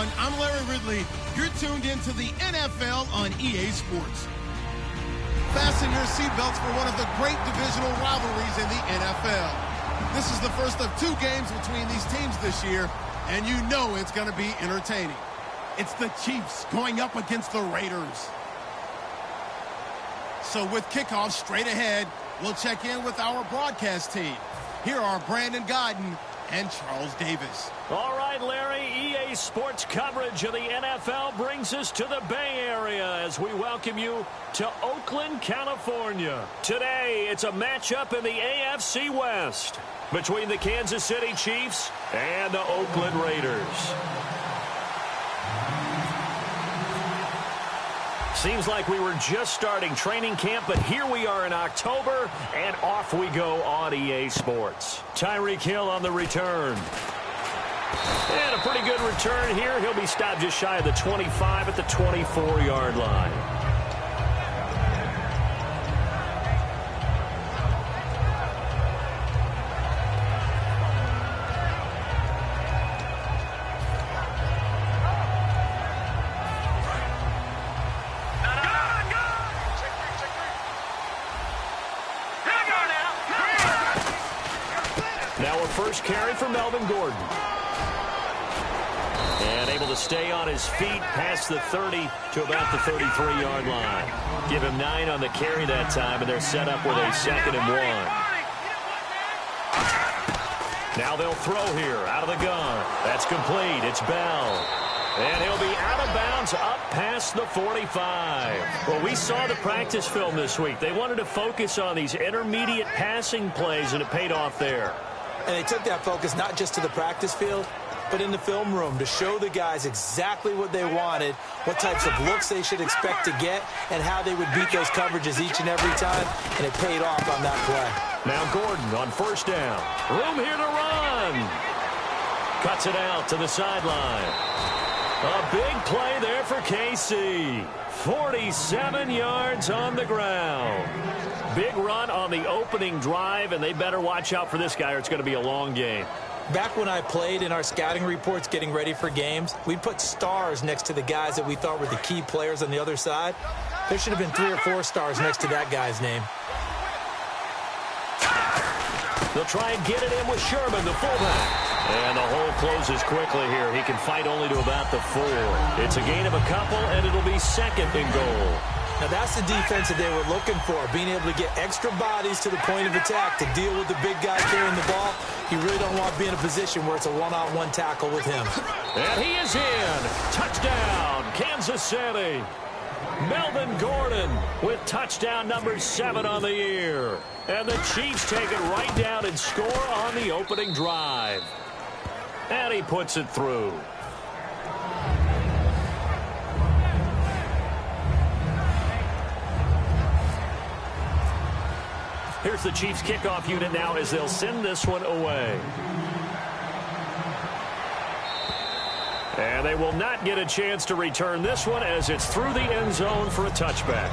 everyone. I'm Larry Ridley. You're tuned into the NFL on EA Sports. Fasten your seatbelts for one of the great divisional rivalries in the NFL. This is the first of 2 games between these teams this year, and you know it's going to be entertaining. It's the Chiefs going up against the Raiders. So with kickoff straight ahead, we'll check in with our broadcast team. Here are Brandon Godden and Charles Davis. All right, Larry, EA Sports coverage of the NFL brings us to the Bay Area as we welcome you to Oakland, California. Today, it's a matchup in the AFC West between the Kansas City Chiefs and the Oakland Raiders. Seems like we were just starting training camp, but here we are in October, and off we go on EA Sports. Tyreek Hill on the return. And a pretty good return here. He'll be stopped just shy of the 25 at the 24-yard line. First carry for Melvin Gordon. And able to stay on his feet past the 30 to about the 33-yard line. Give him 9 on the carry that time, and they're set up with a 2nd and 1. Now they'll throw here out of the gun. That's complete. It's Bell. And he'll be out of bounds up past the 45. Well, we saw the practice film this week. They wanted to focus on these intermediate passing plays, and it paid off there. And they took that focus not just to the practice field, but in the film room to show the guys exactly what they wanted, what types of looks they should expect to get, and how they would beat those coverages each and every time, and it paid off on that play. Now Gordon on first down. Room here to run. Cuts it out to the sideline. A big play there for KC. 47 yards on the ground. Big run on the opening drive, and they better watch out for this guy or it's going to be a long game. Back when I played in our scouting reports getting ready for games, we'd put stars next to the guys that we thought were the key players on the other side. There should have been 3 or 4 stars next to that guy's name. They'll try and get it in with Sherman, the fullback. And the hole closes quickly here. He can fight only to about the 4. It's a gain of a couple, and it'll be 2nd and goal. Now, that's the defense that they were looking for, being able to get extra bodies to the point of attack to deal with the big guy carrying the ball. You really don't want to be in a position where it's a one-on-one tackle with him. And he is in. Touchdown, Kansas City. Melvin Gordon with touchdown number 7 on the year. And the Chiefs take it right down and score on the opening drive. And he puts it through. Here's the Chiefs kickoff unit now as they'll send this one away. And they will not get a chance to return this one as it's through the end zone for a touchback.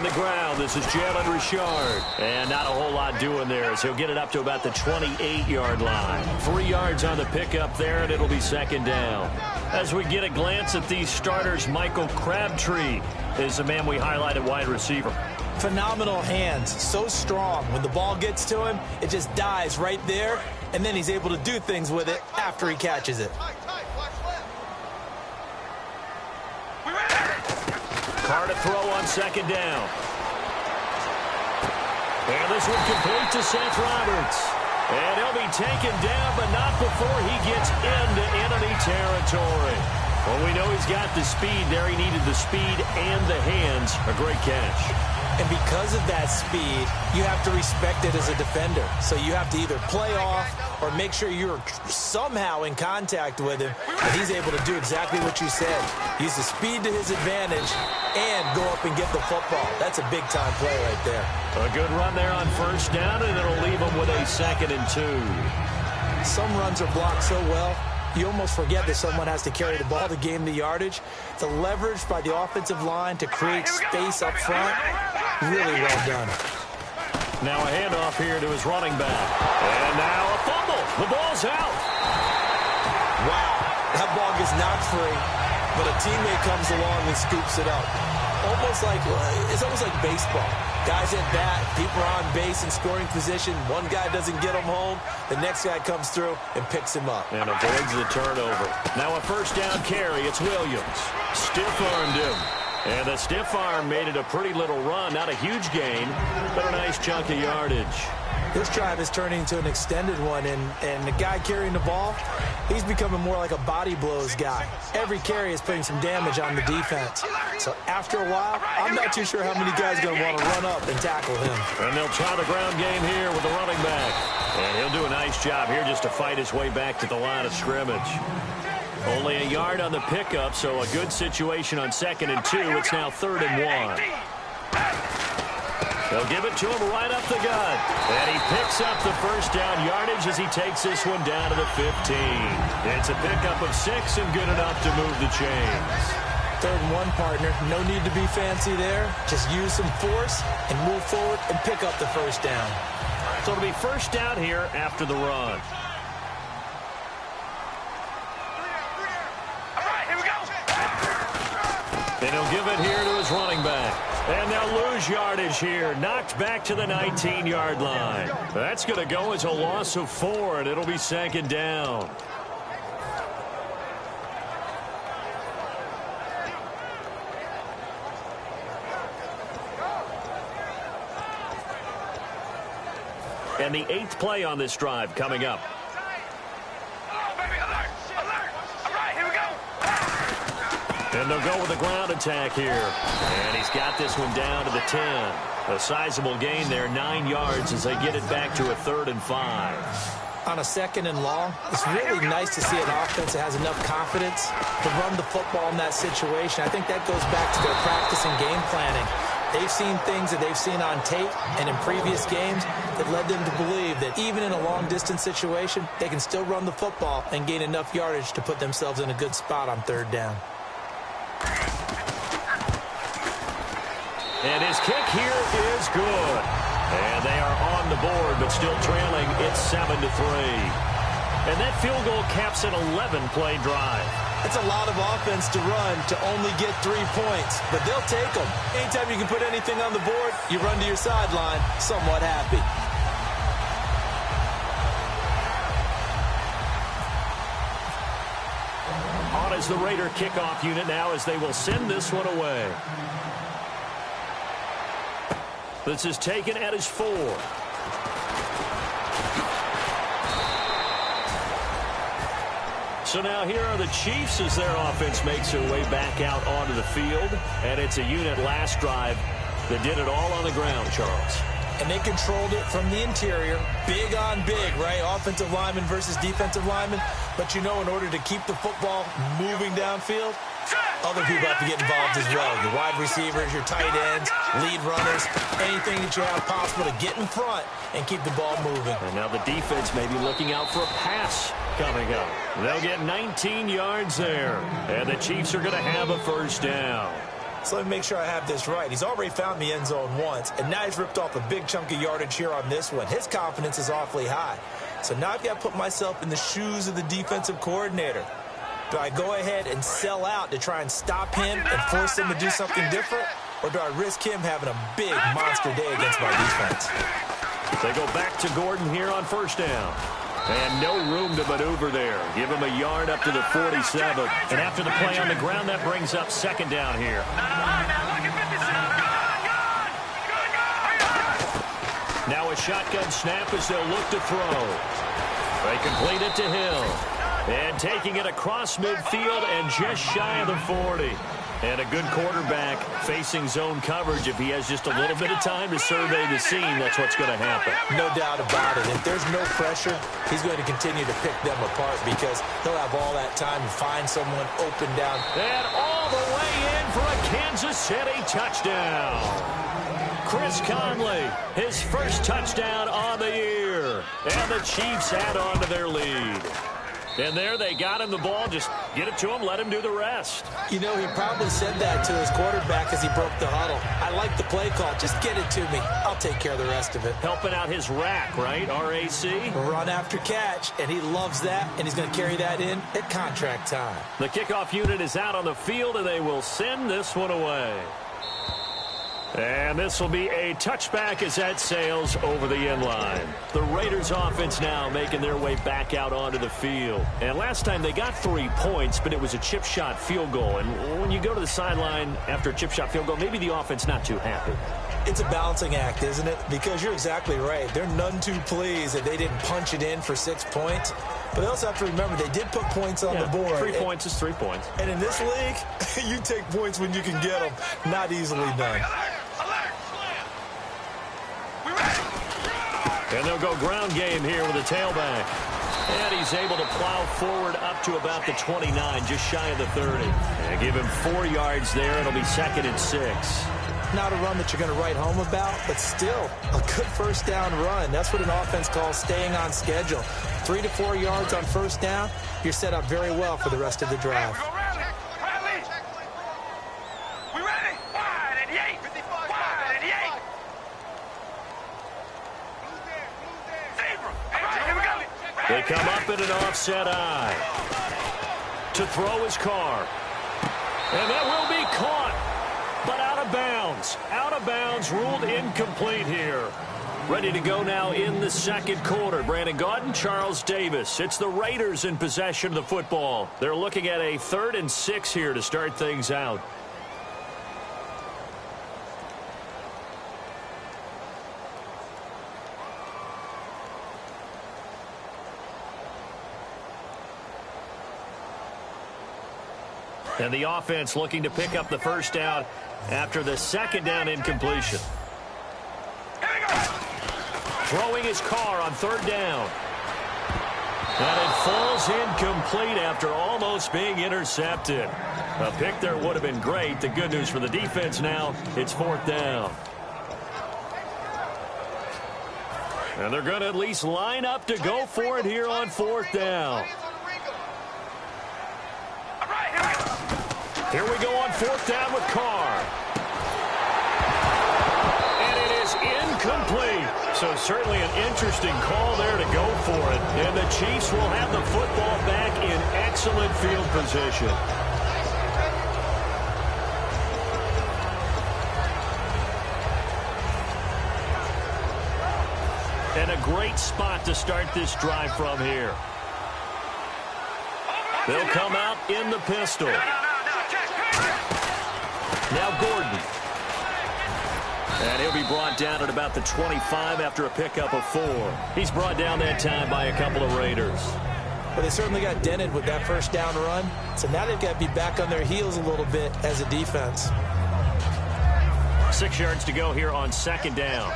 The ground. This is Jalen Richard. And not a whole lot doing there as he'll get it up to about the 28-yard line. 3 yards on the pickup there, and it'll be 2nd down. As we get a glance at these starters, Michael Crabtree is the man we highlight at wide receiver. Phenomenal hands, so strong. When the ball gets to him, it just dies right there, and then he's able to do things with it after he catches it. Carr to throw on 2nd down. And this one complete to Seth Roberts. And he'll be taken down, but not before he gets into enemy territory. Well, we know he's got the speed there. He needed the speed and the hands. A great catch. And because of that speed, you have to respect it as a defender. So you have to either play off or make sure you're somehow in contact with him. And he's able to do exactly what you said. Use the speed to his advantage and go up and get the football. That's a big-time play right there. A good run there on first down, and it'll leave him with a 2nd and 2. Some runs are blocked so well, you almost forget that someone has to carry the ball to gain the yardage. The leverage by the offensive line to create space up front, really well done. Now a handoff here to his running back. And now a fumble. The ball's out. Wow, that ball gets knocked free, but a teammate comes along and scoops it up. It's almost like baseball. Guys at bat, people are on base in scoring position. One guy doesn't get him home. The next guy comes through and picks him up. And avoids the turnover. Now a first down carry. It's Williams. Stiff-armed him. And the stiff arm made it a pretty little run. Not a huge gain, but a nice chunk of yardage. This drive is turning into an extended one, and the guy carrying the ball, he's becoming more like a body blows guy. Every carry is putting some damage on the defense. So after a while, I'm not too sure how many guys are going to want to run up and tackle him. And they'll try the ground game here with the running back. And he'll do a nice job here just to fight his way back to the line of scrimmage. Only a yard on the pickup, so a good situation on 2nd and 2. It's now 3rd and 1. They'll give it to him right up the gut. And he picks up the first down yardage as he takes this one down to the 15. It's a pickup of 6 and good enough to move the chains. 3rd and 1, partner. No need to be fancy there. Just use some force and move forward and pick up the first down. So it'll be first down here after the run. And he'll give it here to his running back. And they'll lose yardage here. Knocked back to the 19-yard line. That's going to go as a loss of 4, and it'll be 2nd down. And the 8th play on this drive coming up. And they'll go with a ground attack here. And he's got this one down to the 10. A sizable gain there, 9 yards as they get it back to a 3rd and 5. On a 2nd and long, it's really nice to see an offense that has enough confidence to run the football in that situation. I think that goes back to their practice and game planning. They've seen things that they've seen on tape and in previous games that led them to believe that even in a long-distance situation, they can still run the football and gain enough yardage to put themselves in a good spot on 3rd down. And his kick here is good. And they are on the board, but still trailing. It's 7-3. And that field goal caps an 11-play drive. That's a lot of offense to run to only get 3 points, but they'll take them. Anytime you can put anything on the board, you run to your sideline somewhat happy. On is the Raider kickoff unit now as they will send this one away. This is taken at his 4. So now here are the Chiefs as their offense makes their way back out onto the field. And it's a unit last drive that did it all on the ground, Charles. And they controlled it from the interior. Big on big, right? Offensive lineman versus defensive lineman. But you know, in order to keep the football moving downfield, other people have to get involved as well. Your wide receivers, your tight ends, lead runners, anything that you have possible to get in front and keep the ball moving. And now the defense may be looking out for a pass coming up. They'll get 19 yards there. And the Chiefs are going to have a first down. So let me make sure I have this right. He's already found the end zone once, and now he's ripped off a big chunk of yardage here on this one. His confidence is awfully high. So now I've got to put myself in the shoes of the defensive coordinator. Do I go ahead and sell out to try and stop him and force him to do something different? Or do I risk him having a big monster day against my defense? They go back to Gordon here on first down. And no room to maneuver there. Give him a yard up to the 47. And after the play on the ground, that brings up 2nd down here. Now a shotgun snap as they'll look to throw. They complete it to Hill. And taking it across midfield and just shy of the 40. And a good quarterback facing zone coverage. If he has just a little bit of time to survey the scene, that's what's going to happen. No doubt about it. If there's no pressure, he's going to continue to pick them apart because he'll have all that time to find someone open down. And all the way in for a Kansas City touchdown. Chris Conley, his first touchdown on the year. And the Chiefs add on to their lead. And there they got him the ball. Just get it to him, let him do the rest. You know, he probably said that to his quarterback as he broke the huddle. I like the play call. Just get it to me. I'll take care of the rest of it. Helping out his rack, right? RAC? Run after catch, and he loves that, and he's going to carry that in at contract time. The kickoff unit is out on the field, and they will send this one away. And this will be a touchback as that sails over the end line. The Raiders offense now making their way back out onto the field. And last time they got 3 points, but it was a chip shot field goal. And when you go to the sideline after a chip shot field goal, maybe the offense not too happy. It's a balancing act, isn't it? Because you're exactly right. They're none too pleased that they didn't punch it in for 6 points. But they also have to remember they did put points on the board. 3 points is 3 points. And in this league, you take points when you can get them. Not easily done. And they'll go ground game here with a tailback. And he's able to plow forward up to about the 29, just shy of the 30. And give him 4 yards there. It'll be 2nd and 6. Not a run that you're going to write home about, but still a good first down run. That's what an offense calls staying on schedule. 3 to 4 yards on first down, you're set up very well for the rest of the drive. They come up in an offset eye. To throw his car. And that will be caught. But out of bounds. Out of bounds, ruled incomplete here. Ready to go now in the second quarter. Brandon Gaudin, Charles Davis. It's the Raiders in possession of the football. They're looking at a 3rd and 6 here to start things out. And the offense looking to pick up the first down after the second down incompletion. Throwing his car on 3rd down. And it falls incomplete after almost being intercepted. A pick there would have been great. The good news for the defense now, it's 4th down. And they're going to at least line up to go for it here on 4th down. Here we go on 4th down with Carr. And it is incomplete. So certainly an interesting call there to go for it. And the Chiefs will have the football back in excellent field position. And a great spot to start this drive from here. They'll come out in the pistol. Now Gordon. And he'll be brought down at about the 25 after a pickup of 4. He's brought down that time by a couple of Raiders. Well, they certainly got dented with that first down run. So now they've got to be back on their heels a little bit as a defense. 6 yards to go here on 2nd down.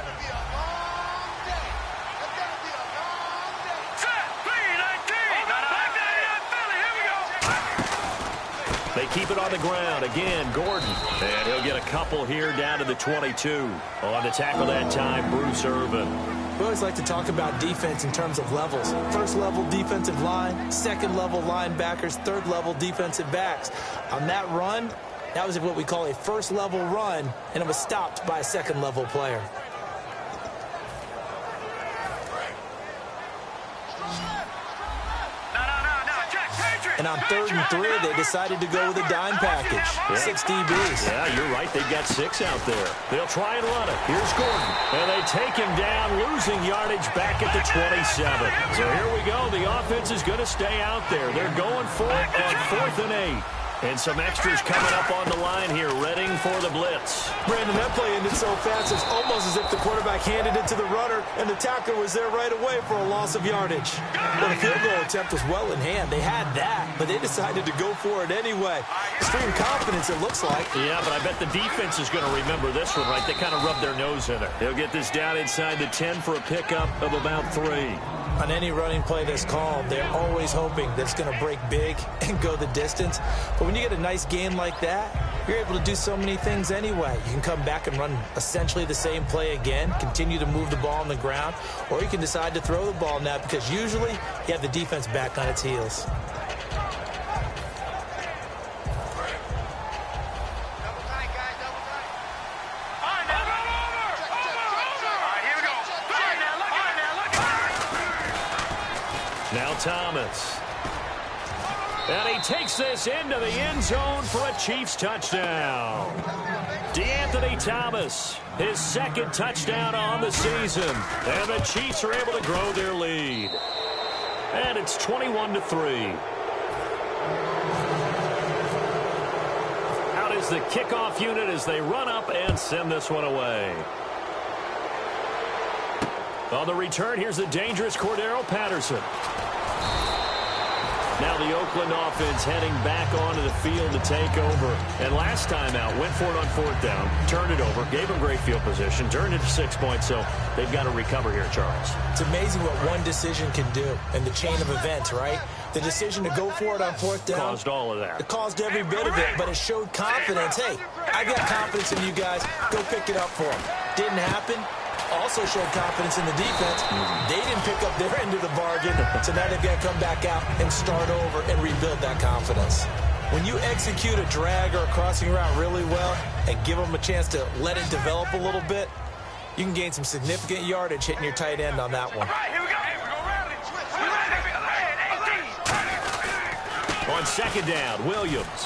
They keep it on the ground. Again, Gordon. And he'll get a couple here down to the 22. On the tackle that time, Bruce Irvin. We always like to talk about defense in terms of levels. First level defensive line, second level linebackers, third level defensive backs. On that run, that was what we call a first level run, and it was stopped by a second level player. And on 3rd and 3, they decided to go with a dime package. 6 DBs. Yeah, you're right. They've got 6 out there. They'll try and run it. Here's Gordon. And they take him down, losing yardage back at the 27. So here we go. The offense is going to stay out there. They're going for it on 4th and 8. And some extras coming up on the line here, readying for the blitz. Brandon, that play ended so fast, it's almost as if the quarterback handed it to the runner, and the tackler was there right away for a loss of yardage. But the field goal attempt was well in hand. They had that, but they decided to go for it anyway. Extreme confidence, it looks like. Yeah, but I bet the defense is going to remember this one, right? They kind of rubbed their nose in it. They'll get this down inside the 10 for a pickup of about 3. On any running play that's called, they're always hoping that it's going to break big and go the distance. But when you get a nice gain like that, you're able to do so many things anyway. You can come back and run essentially the same play again, continue to move the ball on the ground, or you can decide to throw the ball now because usually you have the defense back on its heels. Now Thomas. And he takes this into the end zone for a Chiefs touchdown. DeAnthony Thomas, his second touchdown on the season. And the Chiefs are able to grow their lead. And it's 21-3. Out is the kickoff unit as they run up and send this one away. On the return, here's the dangerous Cordero Patterson. Now the Oakland offense heading back onto the field to take over. And last time out, went for it on 4th down, turned it over, gave them great field position, turned it to 6 points, so they've got to recover here, Charles. It's amazing what one decision can do in the chain of events, right? The decision to go for it on 4th down. Caused all of that. It caused every bit of it, but it showed confidence. Hey, I've got confidence in you guys. Go pick it up for them. Didn't happen. Also showed confidence in the defense. They didn't pick up their end of the bargain, so now they've got to come back out and start over and rebuild that confidence. When you execute a drag or a crossing route really well and give them a chance to let it develop a little bit, you can gain some significant yardage hitting your tight end on that one. On 2nd down, Williams.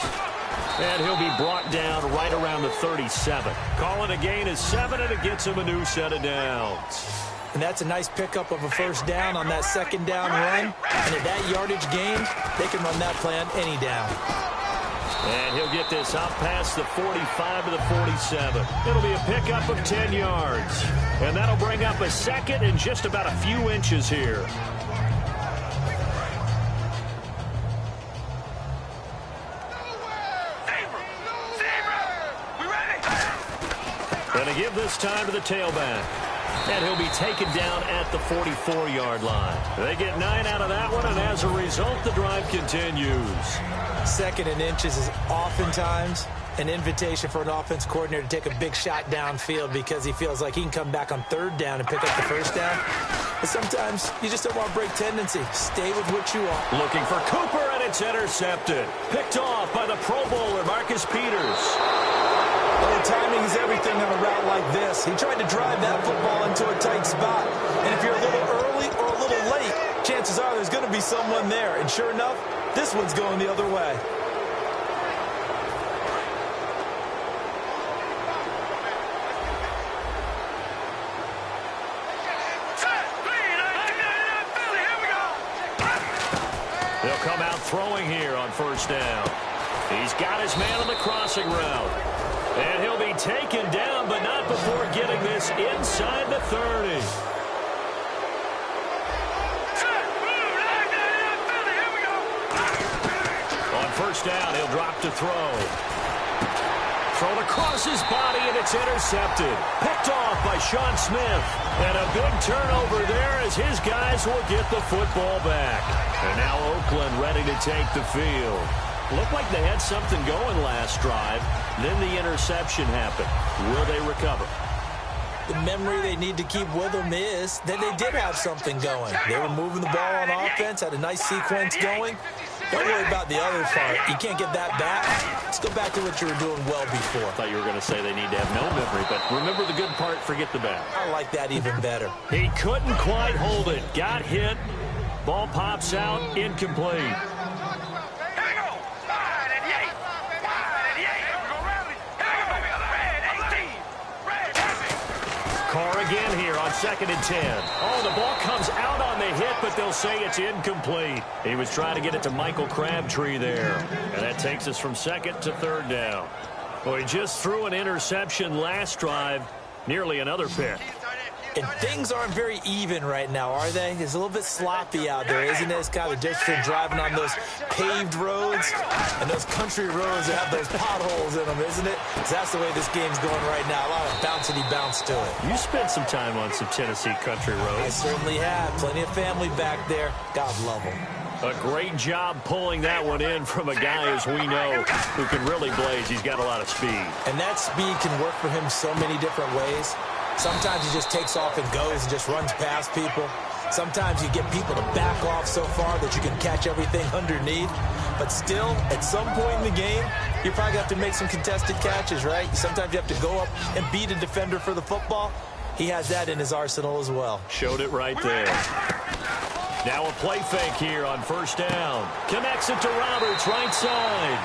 And he'll be brought down right around the 37. Calling a gain is 7, and it gets him a new set of downs. And that's a nice pickup of a 1st down on that 2nd down run. And at that yardage gain, they can run that play on any down. And he'll get this up past the 45 to the 47. It'll be a pickup of 10 yards. And that'll bring up a 2nd and just about a few inches here. Going to give this time to the tailback. And he'll be taken down at the 44-yard line. They get 9 out of that one, and as a result, the drive continues. 2nd and inches is oftentimes an invitation for an offense coordinator to take a big shot downfield because he feels like he can come back on 3rd down and pick up the 1st down. But sometimes you just don't want to break tendency. Stay with what you are. Looking for Cooper, and it's intercepted. Picked off by the Pro Bowler, Marcus Peters. Well, timing is everything on a route like this. He tried to drive that football into a tight spot. And if you're a little early or a little late, chances are there's going to be someone there. And sure enough, this one's going the other way. They'll come out throwing here on 1st down. He's got his man on the crossing route. And he'll be taken down, but not before getting this inside the 30. On 1st down, he'll drop to throw. Thrown across his body, and it's intercepted. Picked off by Sean Smith. And a big turnover there as his guys will get the football back. And now Oakland ready to take the field. Looked like they had something going last drive. Then the interception happened. Will they recover? The memory they need to keep with them is that they did have something going. They were moving the ball on offense, had a nice sequence going. Don't worry about the other part. You can't get that back. Let's go back to what you were doing well before. I thought you were going to say they need to have no memory, but remember the good part, forget the bad. I like that even better. He couldn't quite hold it. Got hit. Ball pops out. Incomplete. Carr again here on 2nd and 10. Oh, the ball comes out on the hit, but they'll say it's incomplete. He was trying to get it to Michael Crabtree there. And that takes us from 2nd to 3rd down. Well, he just threw an interception last drive, nearly another pick. And things aren't very even right now, are they? It's a little bit sloppy out there, isn't it? It's kind of just been driving on those paved roads and those country roads that have those potholes in them, isn't it? So that's the way this game's going right now. A lot of bouncy bounce to it. You spent some time on some Tennessee country roads. I certainly have. Plenty of family back there. God love them. A great job pulling that one in from a guy, as we know, who can really blaze. He's got a lot of speed. And that speed can work for him so many different ways. Sometimes he just takes off and goes and just runs past people. Sometimes you get people to back off so far that you can catch everything underneath. But still, at some point in the game, you probably have to make some contested catches, right? Sometimes you have to go up and beat a defender for the football. He has that in his arsenal as well. Showed it right there. Now a play fake here on 1st down. Connects it to Roberts, right side.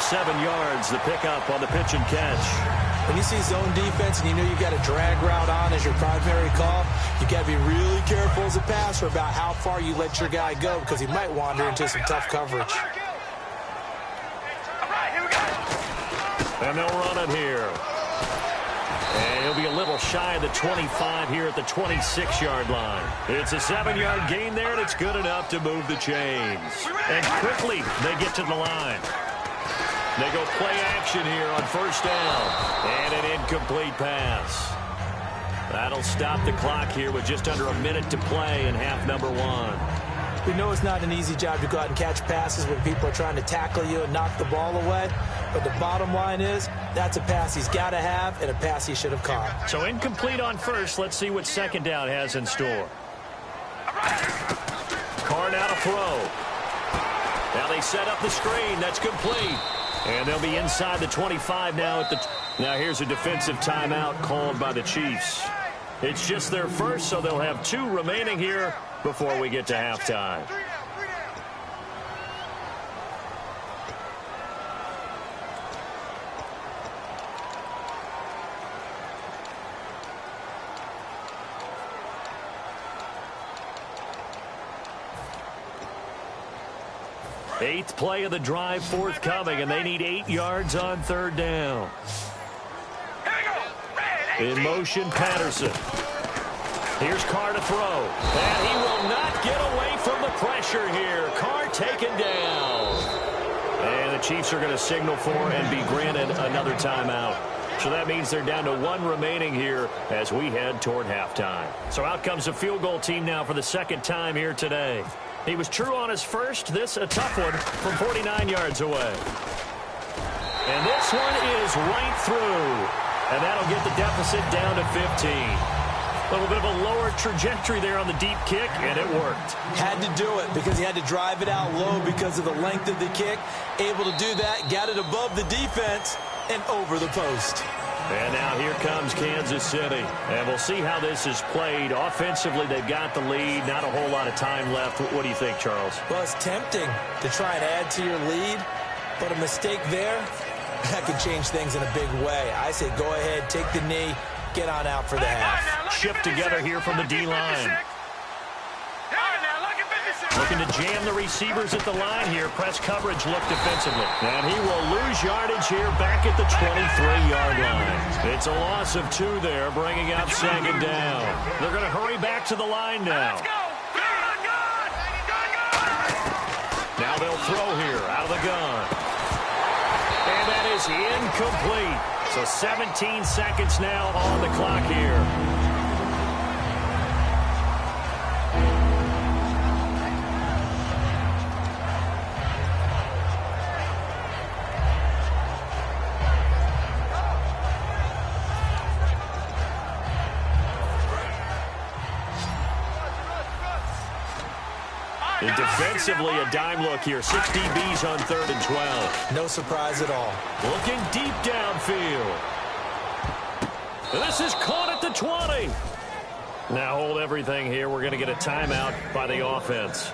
7 yards, the pickup on the pitch and catch. When you see zone defense and you know you've got a drag route on as your primary call, you got to be really careful as a passer about how far you let your guy go because he might wander into some tough coverage. And they'll run it here. And he'll be a little shy of the 25 here at the 26-yard line. It's a 7-yard gain there, and it's good enough to move the chains. And quickly, they get to the line. They go play action here on 1st down. And an incomplete pass. That'll stop the clock here with just under a minute to play in half number 1. We know it's not an easy job to go out and catch passes when people are trying to tackle you and knock the ball away. But the bottom line is, that's a pass he's got to have and a pass he should have caught. So incomplete on 1st. Let's see what 2nd down has in store. Carr now to throw. Now they set up the screen. That's complete. And they'll be inside the 25 now at the... Now here's a defensive timeout called by the Chiefs. It's just their first, so they'll have 2 remaining here before we get to halftime. Eighth play of the drive forthcoming, and they need 8 yards on 3rd down. In motion, Patterson. Here's Carr to throw. And he will not get away from the pressure here. Carr taken down. And the Chiefs are going to signal for and be granted another timeout. So that means they're down to 1 remaining here as we head toward halftime. So out comes the field goal team now for the 2nd time here today. He was true on his first. This a tough one from 49 yards away. And this one is right through. And that'll get the deficit down to 15. A little bit of a lower trajectory there on the deep kick, and it worked. Had to do it because he had to drive it out low because of the length of the kick. Able to do that, got it above the defense and over the post. And now here comes Kansas City. And we'll see how this is played. Offensively, they've got the lead. Not a whole lot of time left. What do you think, Charles? Well, it's tempting to try and add to your lead, but a mistake there, that can change things in a big way. I say go ahead, take the knee, get on out for the half. Shift together here from the D-line. Looking to jam the receivers at the line here. Press coverage look defensively. And he will lose yardage here back at the 23-yard line. It's a loss of 2 there, bringing up 2nd down. They're going to hurry back to the line now. Now they'll throw here out of the gun. And that is incomplete. So 17 seconds now on the clock here. And defensively, a dime look here. 6 DBs on 3rd and 12. No surprise at all. Looking deep downfield. This is caught at the 20. Now hold everything here. We're going to get a timeout by the offense.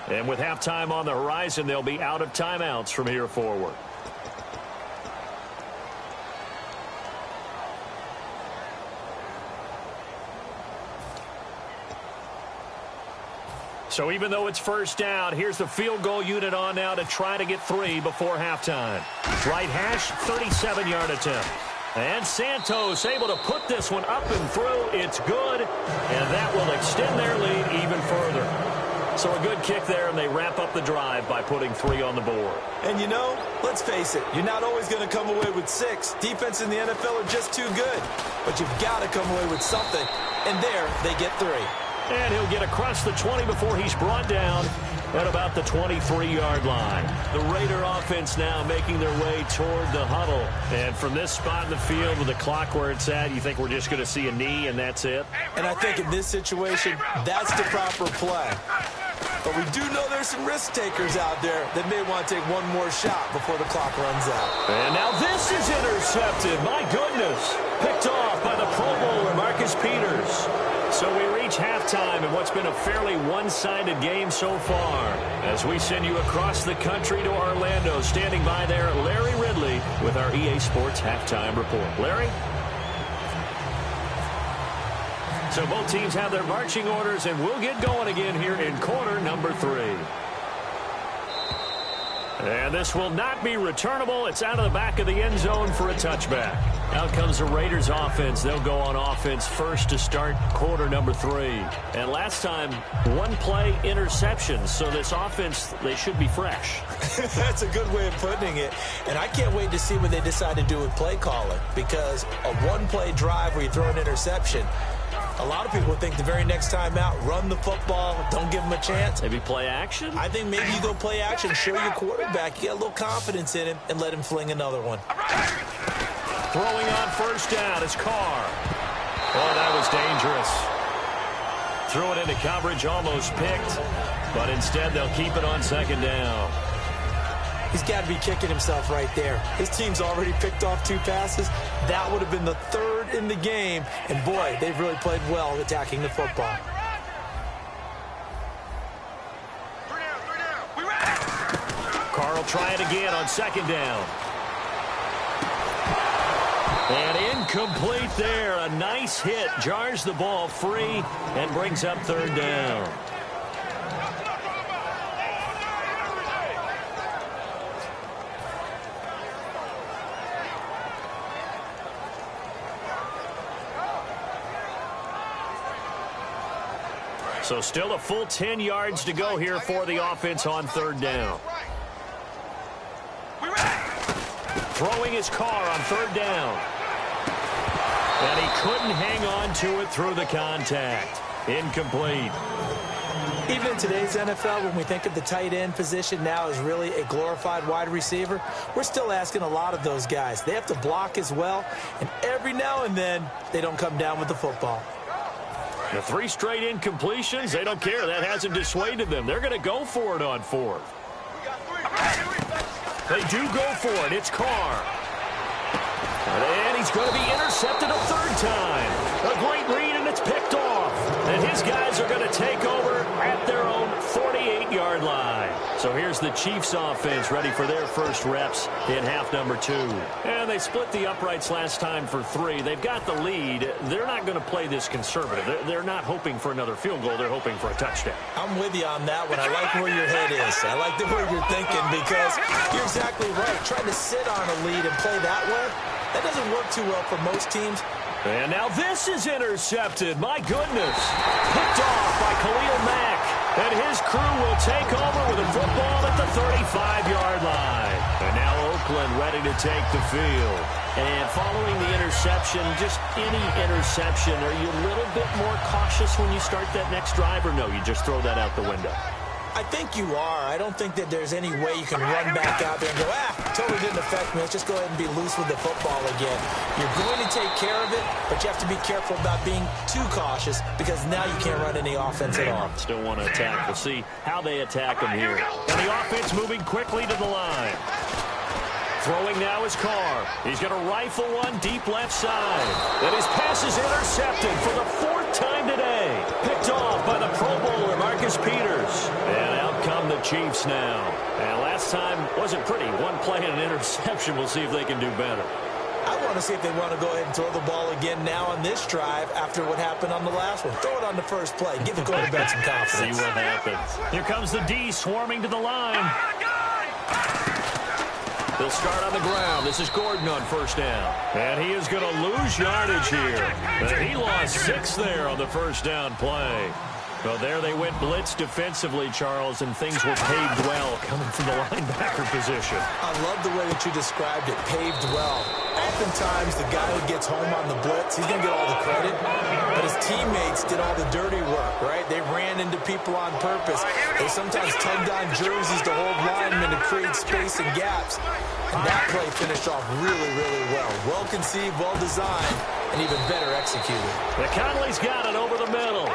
And with halftime on the horizon, they'll be out of timeouts from here forward. So even though it's first down, here's the field goal unit on now to try to get 3 before halftime. Right hash, 37-yard attempt. And Santos able to put this one up and through. It's good, and that will extend their lead even further. So a good kick there, and they wrap up the drive by putting 3 on the board. And you know, let's face it, you're not always going to come away with 6. Defense in the NFL are just too good. But you've got to come away with something. And there, they get 3. And he'll get across the 20 before he's brought down at about the 23-yard line. The Raider offense now making their way toward the huddle. And from this spot in the field with the clock where it's at, you think we're just going to see a knee and that's it? And I think in this situation, that's the proper play. But we do know there's some risk takers out there that may want to take one more shot before the clock runs out. And now this is intercepted. My goodness. Picked off by the Pro Bowler, Marcus Peters. So we reach halftime in what's been a fairly one-sided game so far. As we send you across the country to Orlando, standing by there, Larry Ridley with our EA Sports Halftime Report. Larry? So both teams have their marching orders, and we'll get going again here in quarter number 3. And this will not be returnable. It's out of the back of the end zone for a touchback. Out comes the Raiders offense. They'll go on offense first to start quarter number 3. And last time, 1-play interception. So this offense, they should be fresh. That's a good way of putting it. And I can't wait to see what they decide to do with play calling. Because a 1-play drive where you throw an interception, a lot of people think the very next time out, run the football, don't give them a chance. Maybe play action? I think maybe you go play action, show your quarterback, you get a little confidence in him, and let him fling another one. Throwing on first down is Carr. Oh, that was dangerous. Threw it into coverage, almost picked, but instead they'll keep it on second down. He's got to be kicking himself right there. His team's already picked off 2 passes. That would have been the 3rd in the game. And, boy, they've really played well attacking the football. Carr will try it again on second down. And incomplete there. A nice hit. Jars the ball free and brings up 3rd down. So still a full 10 yards to go here for the offense on 3rd down. Throwing his Carr on 3rd down. And he couldn't hang on to it through the contact. Incomplete. Even in today's NFL, when we think of the tight end position now as really a glorified wide receiver, we're still asking a lot of those guys. They have to block as well, and every now and then, they don't come down with the football. The 3 straight incompletions, they don't care. That hasn't dissuaded them. They're going to go for it on 4th. They do go for it. It's Carr. And he's going to be intercepted a 3rd time. A great read, and it's picked off. And his guys are going to take over at their own 48-yard line. So here's the Chiefs offense ready for their first reps in half number 2. And they split the uprights last time for 3. They've got the lead. They're not going to play this conservative. They're not hoping for another field goal. They're hoping for a touchdown. I'm with you on that one. I like where your head is. I like the way you're thinking because you're exactly right. Trying to sit on a lead and play that way, that doesn't work too well for most teams. And now this is intercepted. My goodness. Picked off by Khalil Mack. And his crew will take over with a football at the 35-yard line. And now Oakland ready to take the field. And following the interception, just any interception, are you a little bit more cautious when you start that next drive, or no, you just throw that out the window? I think you are. I don't think that there's any way you can run back out there and go, totally didn't affect me. Let's just go ahead and be loose with the football again. You're going to take care of it, but you have to be careful about being too cautious because now you can't run any offense at all. Still want to attack. We'll see how they attack them here. And the offense moving quickly to the line. Throwing now is Carr. He's going to rifle one deep left side. And his pass is intercepted for the 4th time today. Picked off by the Pro Bowler, Marcus Peters. And out come the Chiefs now. And last time wasn't pretty. 1 play and an interception. We'll see if they can do better. I want want to see if they want to go ahead and throw the ball again now on this drive after what happened on the last one. Throw it on the first play. Give the quarterback some confidence. See what happens. Here comes the D swarming to the line. They'll start on the ground. This is Gordon on first down. And he is going to lose yardage here. And he lost 6 there on the first down play. Well, there they went blitz defensively, Charles, and things were paved well coming from the linebacker position. I love the way that you described it, paved well. Oftentimes, the guy who gets home on the blitz, he's going to get all the credit, but his teammates did all the dirty work, right? They ran into people on purpose. They sometimes tugged on jerseys to hold linemen to create space and gaps. And that play finished off really, really well. Well-conceived, well-designed, and even better executed. The Conley's got it over the middle.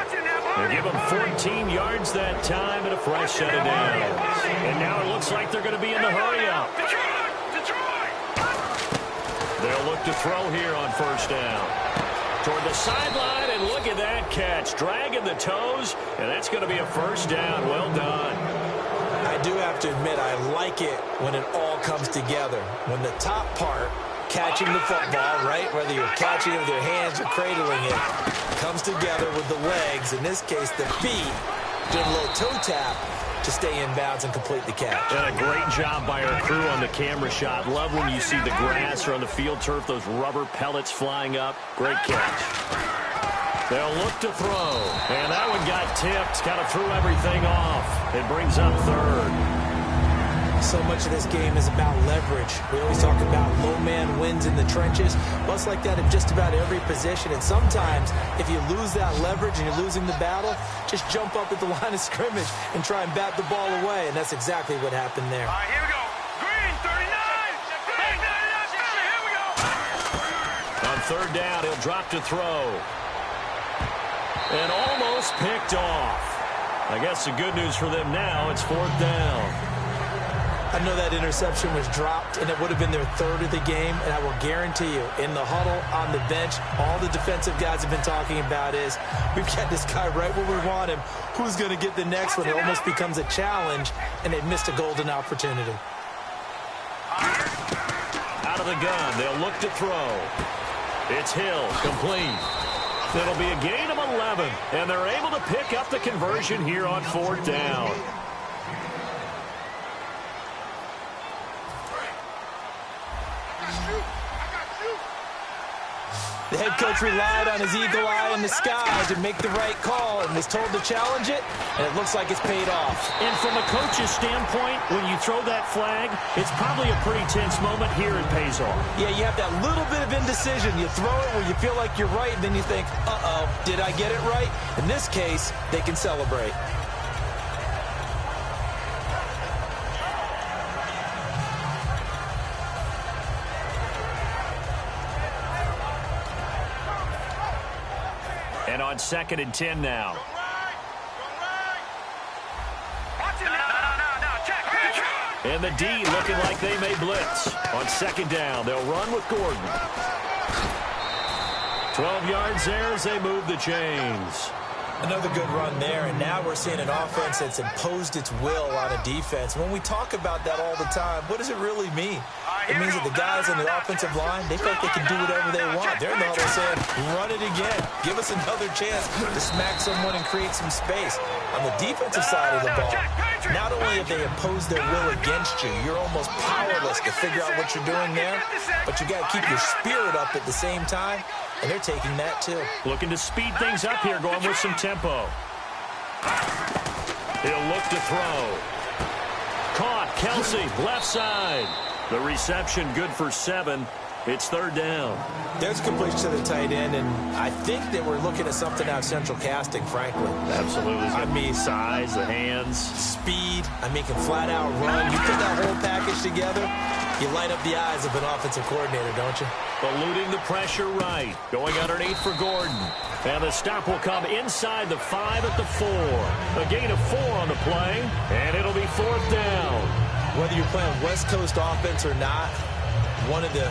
They give him 14 yards that time and a fresh set of downs. And now it looks like they're going to be in the hurry-up. They'll look to throw here on first down. Toward the sideline, and look at that catch. Dragging the toes, and that's going to be a first down. Well done. I do have to admit, I like it when it all comes together. When the top part, catching the football, right, whether you're catching it with your hands or cradling it, comes together with the legs, in this case the feet, doing a little toe tap to stay in bounds and complete the catch. And a great job by our crew on the camera shot. Love when you see the grass or on the field turf, those rubber pellets flying up. Great catch. They'll look to throw, and that one got tipped, kind of threw everything off. It brings up third. So much of this game is about leverage. We always talk about low man wins in the trenches. Well, it's like that in just about every position. And sometimes, if you lose that leverage and you're losing the battle, just jump up at the line of scrimmage and try and bat the ball away. And that's exactly what happened there. All right, here we go. Green, 39. Hey, 39, here we go. On third down, he'll drop to throw. And almost picked off. I guess the good news for them now, it's fourth down. I know that interception was dropped, and it would have been their third of the game, and I will guarantee you, in the huddle, on the bench, all the defensive guys have been talking about is, we've got this guy right where we want him. Who's going to get the next one? It almost becomes a challenge, and they've missed a golden opportunity. Out of the gun, they'll look to throw. It's Hill, complete. It'll be a gain of 11, and they're able to pick up the conversion here on fourth down. The head coach relied on his eagle eye in the sky to make the right call and was told to challenge it, and it looks like it's paid off. And from a coach's standpoint, when you throw that flag, it's probably a pretty tense moment. Here it pays off. Yeah, you have that little bit of indecision. You throw it where you feel like you're right, and then you think, uh-oh, did I get it right? In this case, they can celebrate. And on 2nd and 10 now. And the D looking like they may blitz. On 2nd down, they'll run with Gordon. 12 yards there as they move the chains. Another good run there, and now we're seeing an offense that's imposed its will on a defense. When we talk about that all the time, what does it really mean? It means that the guys on the offensive line, they feel like they can do whatever they want. They're in the huddle saying, run it again. Give us another chance to smack someone and create some space. On the defensive side of the ball, not only have they imposed their will against you, you're almost powerless to figure out what you're doing there, but you got to keep your spirit up at the same time, and they're taking that too. Looking to speed things up here, going with some tempo. He'll look to throw. Caught, Kelsey, left side. The reception good for 7. It's third down. There's a completion to the tight end, and I think that we're looking at something out of central casting, frankly. Absolutely. I mean, size, the hands. Speed. I mean, can flat out run. You put that whole package together, you light up the eyes of an offensive coordinator, don't you? Eluding the pressure right. Going underneath for Gordon. And the stop will come inside the 5 at the 4. A gain of 4 on the play, and it'll be fourth down. Whether you're playing West Coast offense or not, one of the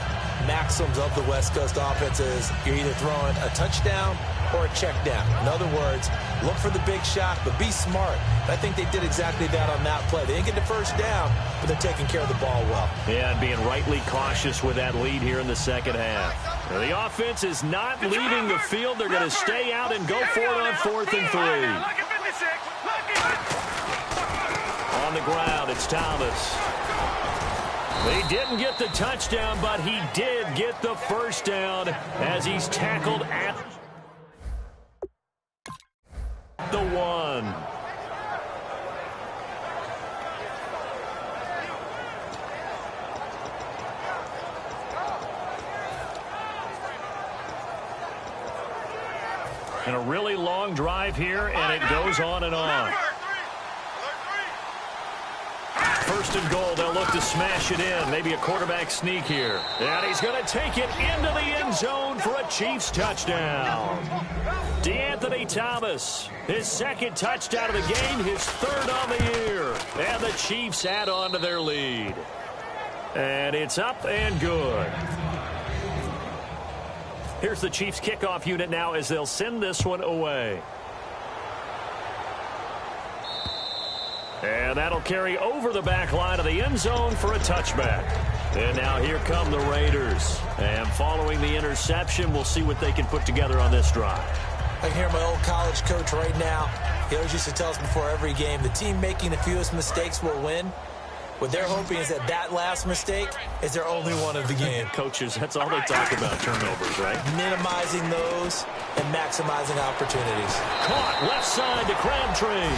maxims of the West Coast offense is you're either throwing a touchdown or a check down. In other words, look for the big shot, but be smart. I think they did exactly that on that play. They didn't get the first down, but they're taking care of the ball well. Yeah, and being rightly cautious with that lead here in the second half. Now, the offense is not leaving the field. They're going to stay out and go for it on 4th and 3. On the ground, it's Thomas. He didn't get the touchdown, but he did get the first down as he's tackled at the 1. And a really long drive here, and it goes on and on. 1st and goal, they'll look to smash it in. Maybe a quarterback sneak here. And he's going to take it into the end zone for a Chiefs touchdown. DeAnthony Thomas, his 2nd touchdown of the game, his 3rd on the year. And the Chiefs add on to their lead. And it's up and good. Here's the Chiefs kickoff unit now as they'll send this one away. And that'll carry over the back line of the end zone for a touchback. And now here come the Raiders. And following the interception, we'll see what they can put together on this drive. I can hear my old college coach right now. He always used to tell us before every game, the team making the fewest mistakes will win. What they're hoping is that last mistake is their only one of the game. Coaches, that's all they talk about, turnovers, right? Minimizing those and maximizing opportunities. Caught left side to Crabtree.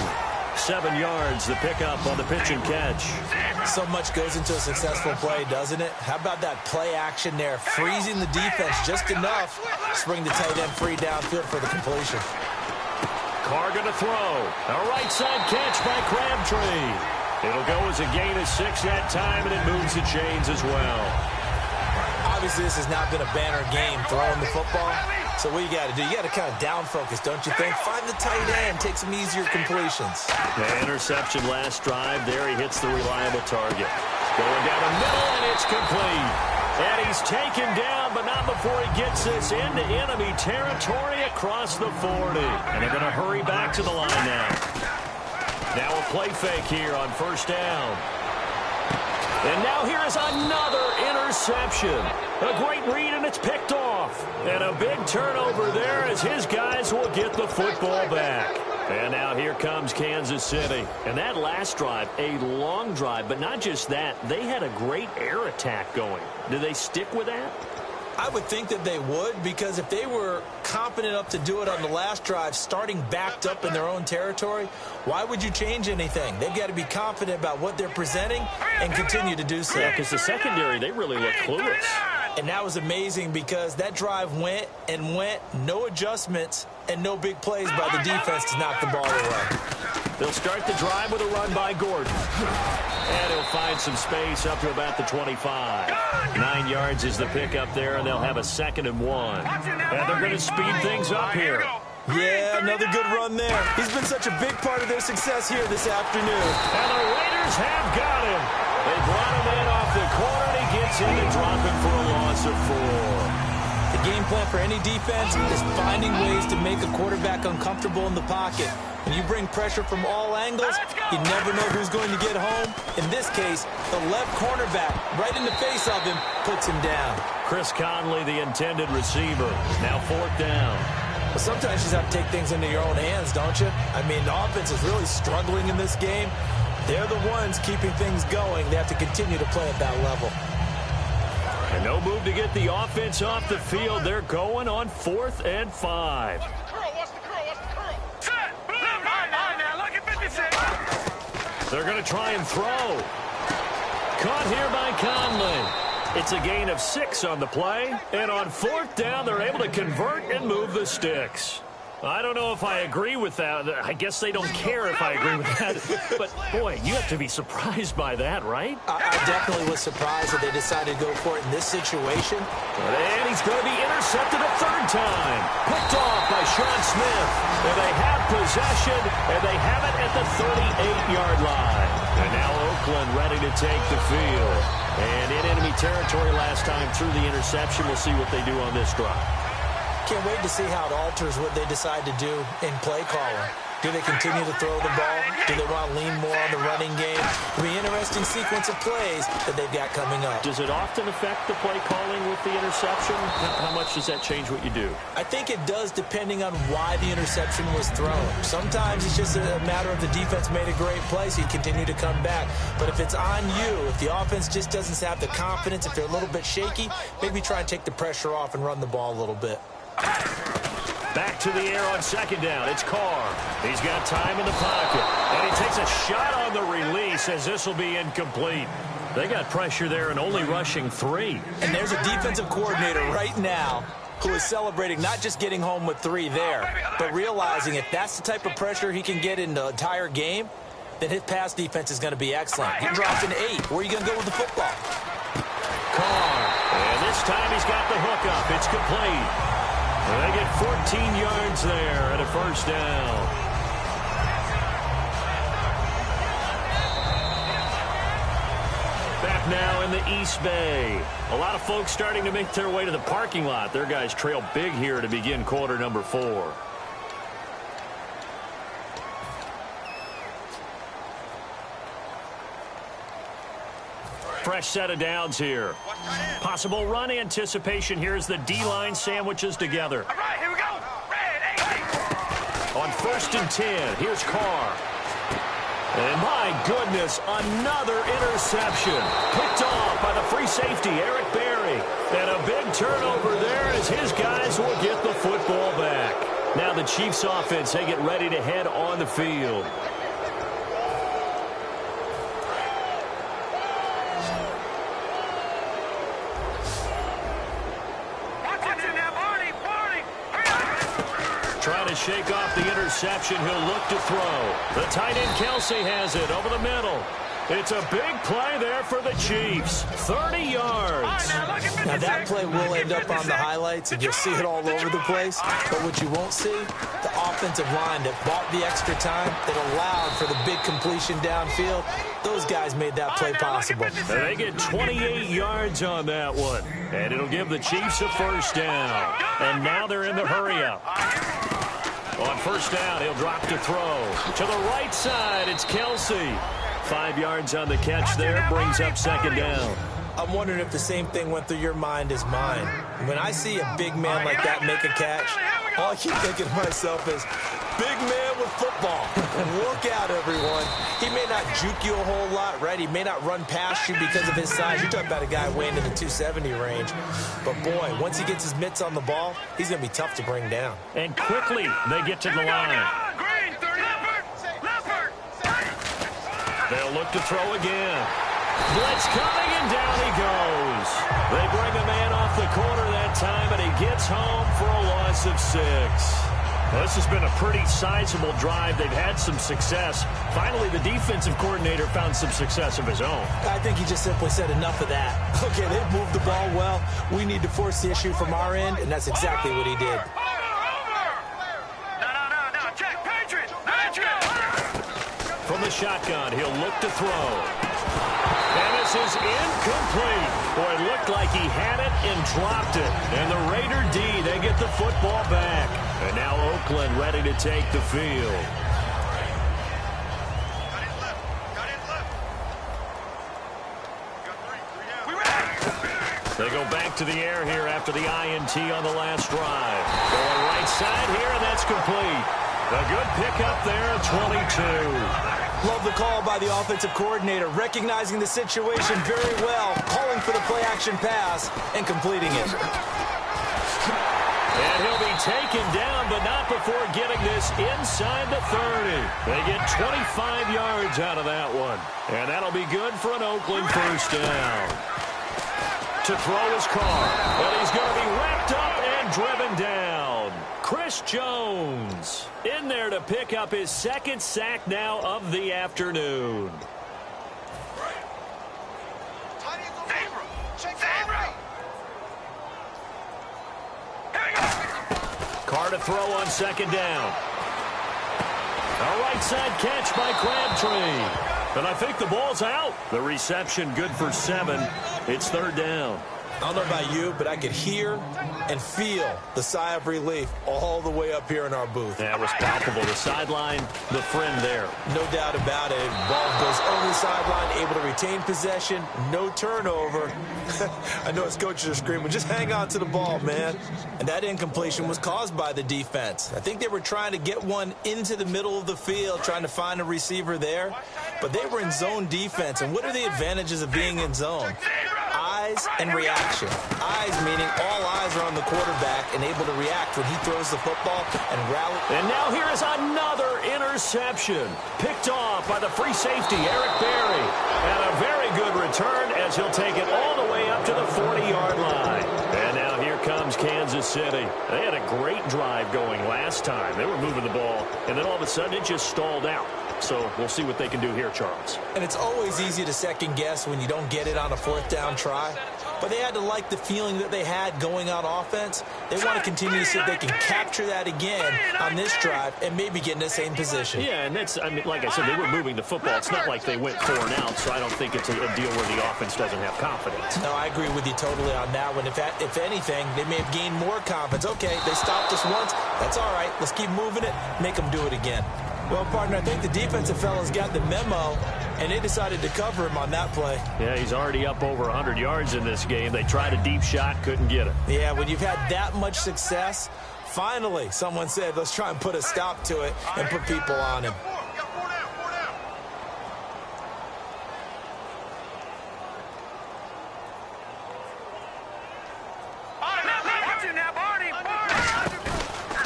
7 yards, the pickup on the pitch and catch. So much goes into a successful play, doesn't it? How about that play action there? Freezing the defense just enough to bring the tight end free downfield for the completion. Carr going to throw. A right side catch by Crabtree. It'll go as a gain of 6 that time, and it moves the chains as well. Obviously, this has not been a banner game throwing the football. So what you got to do, you got to kind of down focus, don't you think? Find the tight end, take some easier completions. The interception last drive. There he hits the reliable target. Going down the middle, and it's complete. And he's taken down, but not before he gets this into enemy territory across the 40. And they're going to hurry back to the line now. Now a play fake here on 1st down. And now here is another interception. A great read, and it's picked off. And a big turnover there as his guys will get the football back. And now here comes Kansas City. And that last drive, a long drive, but not just that. They had a great air attack going. Do they stick with that? I would think that they would, because if they were confident enough to do it on the last drive, starting backed up in their own territory, why would you change anything? They've got to be confident about what they're presenting and continue to do so. Yeah, because the secondary, they really look clueless. And that was amazing because that drive went and went, no adjustments, and no big plays by the defense to knock the ball away. They'll start the drive with a run by Gordon. And he'll find some space up to about the 25. 9 yards is the pickup there, and they'll have a 2nd and 1. And they're going to speed things up here. Yeah, another good run there. He's been such a big part of their success here this afternoon. And the Raiders have got him. They brought him in off the corner, and he gets in to drop him for a loss of 4. The game plan for any defense is finding ways to make a quarterback uncomfortable in the pocket. When you bring pressure from all angles, you never know who's going to get home. In this case, the left cornerback, right in the face of him, puts him down. Chris Conley, the intended receiver. Now 4th down. But sometimes you just have to take things into your own hands, don't you? I mean, the offense is really struggling in this game. They're the ones keeping things going. They have to continue to play at that level. And no move to get the offense off the field. They're going on 4th and 5. They're going to try and throw. Caught here by Conley. It's a gain of 6 on the play. And on 4th down, they're able to convert and move the sticks. I don't know if I agree with that. I guess they don't care if I agree with that. But, boy, you have to be surprised by that, right? I definitely was surprised that they decided to go for it in this situation. And he's going to be intercepted a 3rd time. Picked off by Sean Smith. And they have possession, and they have it at the 38-yard line. And now Oakland ready to take the field. And in enemy territory last time through the interception. We'll see what they do on this drive. Can't wait to see how it alters what they decide to do in play calling. Do they continue to throw the ball? Do they want to lean more on the running game? It'll be an interesting sequence of plays that they've got coming up. Does it often affect the play calling with the interception? How much does that change what you do? I think it does depending on why the interception was thrown. Sometimes it's just a matter of the defense made a great play, so you continue to come back. But if it's on you, if the offense just doesn't have the confidence, if they're a little bit shaky, maybe try and take the pressure off and run the ball a little bit. Back to the air on second down. It's Carr. He's got time in the pocket. And he takes a shot on the release as this will be incomplete. They got pressure there and only rushing 3. And there's a defensive coordinator right now who is celebrating not just getting home with 3 there, but realizing if that's the type of pressure he can get in the entire game, then his pass defense is going to be excellent. He dropped an 8. Where are you going to go with the football? Carr. And this time he's got the hook up. It's complete. They get 14 yards there at a first down. Back now in the East Bay. A lot of folks starting to make their way to the parking lot. Their guys trail big here to begin quarter number 4. Fresh set of downs here. Possible run anticipation here as the D-line sandwiches together. All right, here we go. On 1st and 10, here's Carr. And my goodness, another interception. Picked off by the free safety, Eric Berry. And a big turnover there as his guys will get the football back. Now the Chiefs offense, they get ready to head on the field. Trying to shake off the interception. He'll look to throw. The tight end Kelsey has it over the middle. It's a big play there for the Chiefs. 30 yards. Now that play will end up on the highlights, and you'll see it all over the place. But what you won't see, the offensive line that bought the extra time, that allowed for the big completion downfield, those guys made that play possible. And they get 28 yards on that one. And it'll give the Chiefs a first down. And now they're in the hurry-up. On first down, he'll drop to throw. To the right side, it's Kelsey. 5 yards on the catch there, brings up second down. I'm wondering if the same thing went through your mind as mine. When I see a big man like that make a catch, all I keep thinking to myself is, big man with football. Look out, everyone. He may not juke you a whole lot, right? He may not run past you because of his size. You're talking about a guy weighing in the 270 range. But, boy, once he gets his mitts on the ball, he's going to be tough to bring down. And quickly, they get to the line. They'll look to throw again. Blitz coming, and down he goes. They bring a man off the corner that time, and he gets home for a loss of 6. Well, this has been a pretty sizable drive. They've had some success. Finally, the defensive coordinator found some success of his own. I think he just simply said enough of that. Okay, they've moved the ball well. We need to force the issue from our end, and that's exactly what he did. No, check, Patriot. From the shotgun, he'll look to throw. And this is incomplete. Boy, it looked like he had it and dropped it. And the Raider D, they get the football back. And now Oakland ready to take the field. They go back to the air here after the INT on the last drive. Going right side here, and that's complete. A good pickup there at 22. Love the call by the offensive coordinator, recognizing the situation very well, calling for the play-action pass, and completing it. And he'll be taken down, but not before getting this inside the 30. They get 25 yards out of that one. And that'll be good for an Oakland first down. To throw his car, but he's going to be wrapped up and driven down. Chris Jones in there to pick up his second sack now of the afternoon. Carr to throw on second down. A right side catch by Crabtree. And I think the ball's out. The reception good for 7. It's 3rd down. I don't know about you, but I could hear and feel the sigh of relief all the way up here in our booth. That was palpable. The sideline, the friend there. No doubt about it. Ball goes over the sideline, able to retain possession, no turnover. I know his coaches are screaming, just hang on to the ball, man. And that incompletion was caused by the defense. I think they were trying to get one into the middle of the field, trying to find a receiver there. But they were in zone defense. And what are the advantages of being in zone? Eyes and reaction. Eyes meaning all eyes are on the quarterback and able to react when he throws the football and rally. And now here is another interception. Picked off by the free safety, Eric Berry. And a very good return as he'll take it all the way up to the 40-yard line. And now here comes Kansas City. They had a great drive going last time. They were moving the ball, and then all of a sudden it just stalled out. So we'll see what they can do here, Charles. And it's always easy to second guess when you don't get it on a 4th down try. But they had to like the feeling that they had going on offense. They want to continue to see if they can capture that again on this drive and maybe get in the same position. Yeah, and that's, I mean, like I said, they were moving the football. It's not like they went 4 and out, so I don't think it's a deal where the offense doesn't have confidence. No, I agree with you totally on that one. If anything, they may have gained more confidence. Okay, they stopped us once. That's all right. Let's keep moving it. Make them do it again. Well, partner, I think the defensive fellas got the memo, and they decided to cover him on that play. Yeah, he's already up over 100 yards in this game. They tried a deep shot, couldn't get it. Yeah, when you've had that much success, finally someone said, let's try and put a stop to it and put people on him.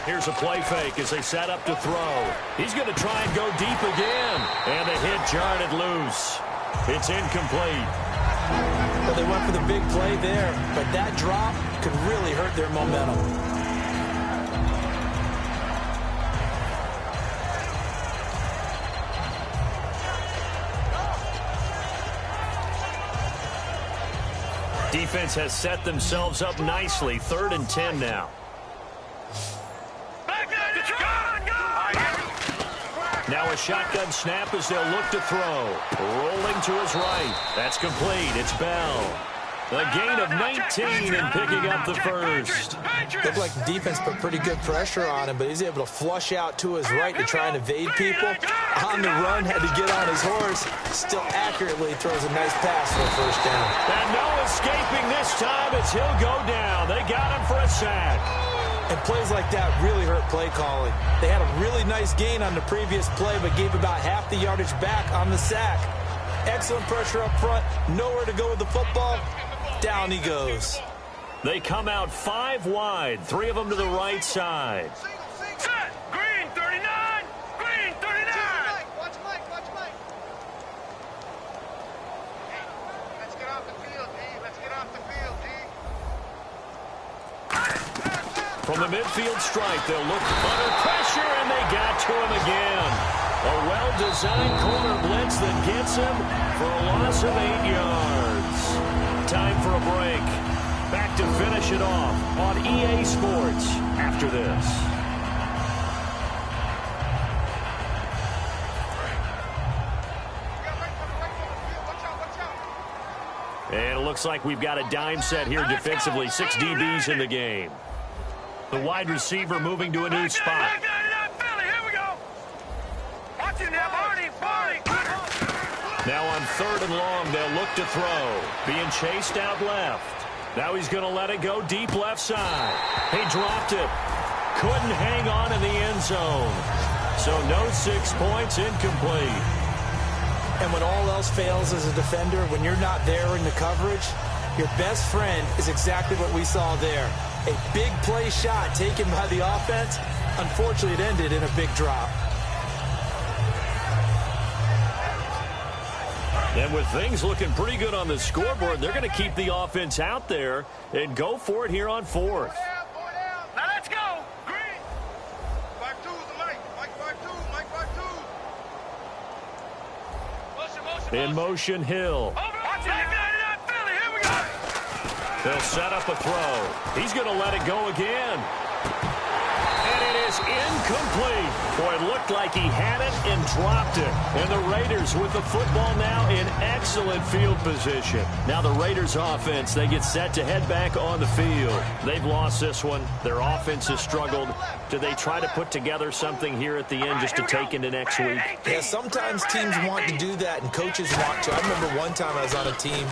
Here's a play fake as they set up to throw. He's going to try and go deep again. And the hit jarred it loose. It's incomplete. Well, they went for the big play there, but that drop could really hurt their momentum. Defense has set themselves up nicely. 3rd and 10 now. Now a shotgun snap as they'll look to throw. Rolling to his right. That's complete. It's Bell. A gain of 19 and picking up the first. Looked like the defense put pretty good pressure on him, but he's able to flush out to his right to try and evade people. On the run, had to get on his horse. Still accurately throws a nice pass for a 1st down. And no escaping this time as he'll go down. They got him for a sack. And plays like that really hurt play calling. They had a really nice gain on the previous play, but gave about half the yardage back on the sack. Excellent pressure up front. Nowhere to go with the football. Down he goes. They come out 5 wide. 3 of them to the right side. Set. Green 39. Green 39. Watch Mike. Let's get off the field, D. Let's get off the field, D. From the midfield stripe, they'll look under pressure, and they got to him again. A well-designed corner blitz that gets him for a loss of 8 yards. Time for a break. Back to finish it off on EA Sports after this. And it looks like we've got a dime set here defensively. 6 DBs in the game. The wide receiver moving to a new spot. Now on 3rd and long, they'll look to throw. Being chased out left. Now he's going to let it go deep left side. He dropped it. Couldn't hang on in the end zone. So no 6 points, incomplete. And when all else fails as a defender, when you're not there in the coverage, your best friend is exactly what we saw there. A big play shot taken by the offense. Unfortunately, it ended in a big drop. And with things looking pretty good on the scoreboard, they're going to keep the offense out there and go for it here on 4th. Now let's go. Green. 5-2 is Mike. Mike 5-2. Mike 5-2. In motion, Hill. Here we go. They'll set up a throw. He's going to let it go again. And it is incomplete. Boy, it looked like he had it and dropped it. And the Raiders with the football now in excellent field position. Now the Raiders offense, they get set to head back on the field. They've lost this one. Their offense has struggled. Do they try to put together something here at the end just to take into next week? Yeah, sometimes teams want to do that and coaches want to. I remember one time I was on a team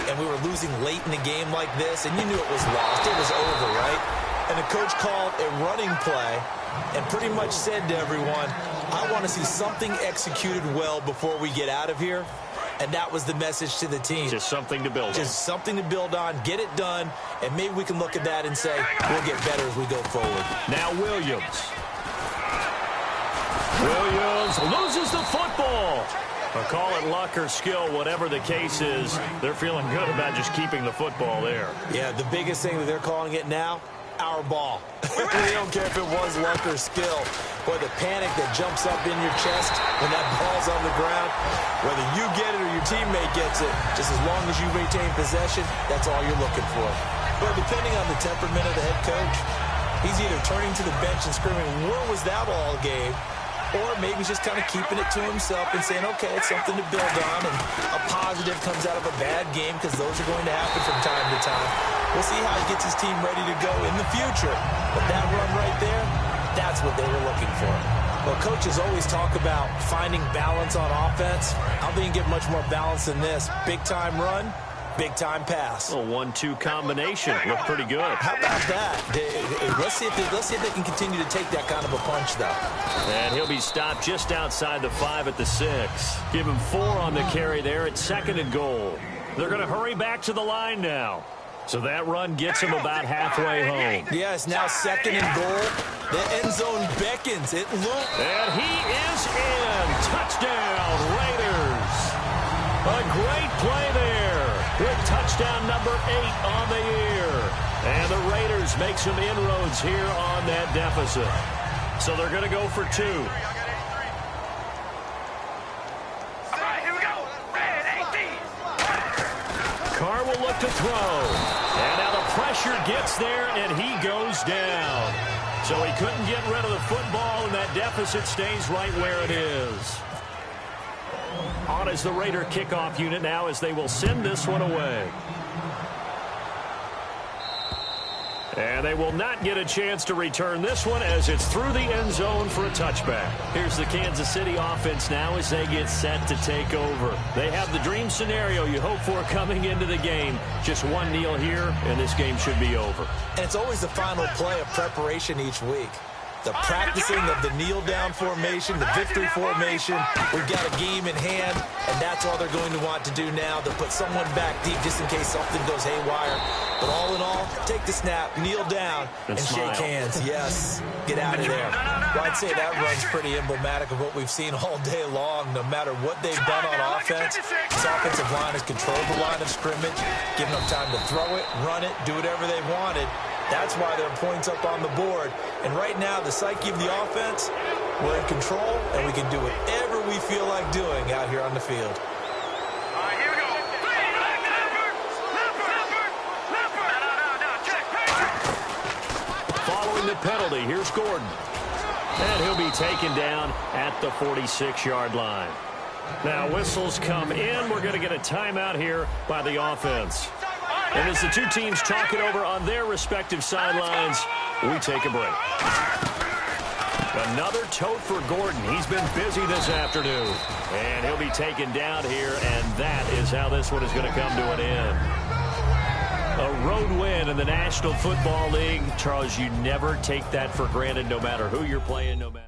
and we were losing late in a game like this and you knew it was lost. It was over, right? And the coach called a running play and pretty much said to everyone, I want to see something executed well before we get out of here. And that was the message to the team. Just something to build on. Just something to build on, get it done, and maybe we can look at that and say, we'll get better as we go forward. Now Williams. Williams loses the football. Or call it luck or skill, whatever the case is, they're feeling good about just keeping the football there. Yeah, the biggest thing that they're calling it now, our ball. They don't care if it was luck or skill. Boy, the panic that jumps up in your chest when that ball's on the ground, whether you get it or your teammate gets it, just as long as you retain possession, that's all you're looking for. But depending on the temperament of the head coach, he's either turning to the bench and screaming, where was that all game? Or maybe he's just kind of keeping it to himself and saying, okay, it's something to build on, and a positive comes out of a bad game because those are going to happen from time to time. We'll see how he gets his team ready to go in the future. But that run right there, that's what they were looking for. Well, coaches always talk about finding balance on offense. I don't think you get much more balance than this. Big-time run, big-time pass. A 1-2 combination. Looked pretty good. How about that? Let's see if they can continue to take that kind of a punch, though. And he'll be stopped just outside the 5 at the 6. Give him 4 on the carry there at 2nd and goal. They're going to hurry back to the line now. So that run gets him about halfway home. Yes, now 2nd and goal. The end zone beckons. It looks. And he is in. Touchdown, Raiders. A great play there with touchdown number 8 on the year. And the Raiders make some inroads here on that deficit. So they're going to go for 2. Carr will look to throw. And now the pressure gets there, and he goes down. So he couldn't get rid of the football, and that deficit stays right where it is. On is the Raider kickoff unit now as they will send this one away. And they will not get a chance to return this one as it's through the end zone for a touchback. Here's the Kansas City offense now as they get set to take over. They have the dream scenario you hope for coming into the game. Just one kneel here, and this game should be over. And it's always the final play of preparation each week. The practicing of the kneel-down formation, the victory formation. We've got a game in hand, and that's all they're going to want to do now. They'll put someone back deep just in case something goes haywire. But all in all, take the snap, kneel down, and shake hands. Yes, get out of there. Well, I'd say that run's pretty emblematic of what we've seen all day long. No matter what they've done on offense, this offensive line has controlled the line of scrimmage, given them time to throw it, run it, do whatever they wanted. That's why there are points up on the board. And right now, the psyche of the offense, we're in control, and we can do whatever we feel like doing out here on the field. All right, here we go. Following the penalty, here's Gordon. And he'll be taken down at the 46-yard line. Now, whistles come in. We're going to get a timeout here by the offense. And as the two teams talk it over on their respective sidelines, we take a break. Another tote for Gordon. He's been busy this afternoon. And he'll be taken down here, and that is how this one is going to come to an end. A road win in the National Football League. Charles, you never take that for granted no matter who you're playing, no matter.